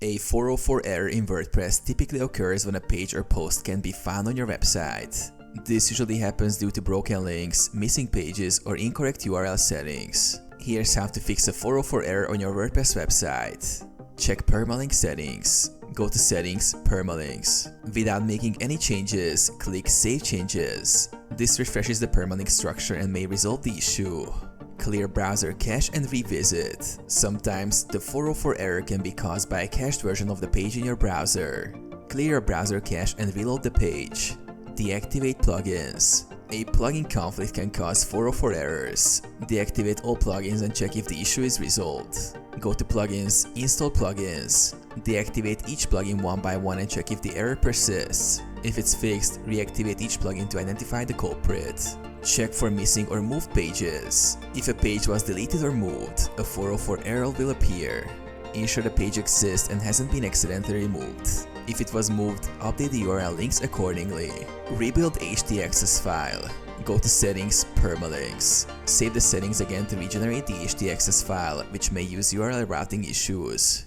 A 404 error in WordPress typically occurs when a page or post can be found on your website. This usually happens due to broken links, missing pages, or incorrect URL settings. Here's how to fix a 404 error on your WordPress website. Check permalink settings. Go to Settings, Permalinks. Without making any changes, click Save Changes. This refreshes the permalink structure and may resolve the issue. Clear browser cache and revisit. Sometimes the 404 error can be caused by a cached version of the page in your browser. Clear your browser cache and reload the page. Deactivate plugins. A plugin conflict can cause 404 errors. Deactivate all plugins and check if the issue is resolved. Go to Plugins, Install Plugins. Deactivate each plugin one by one and check if the error persists. If it's fixed, reactivate each plugin to identify the culprit. Check for missing or moved pages. If a page was deleted or moved, a 404 error will appear. Ensure the page exists and hasn't been accidentally removed. If it was moved, update the URL links accordingly. Rebuild htaccess file. Go to Settings, Permalinks. Save the settings again to regenerate the htaccess file, which may use URL routing issues.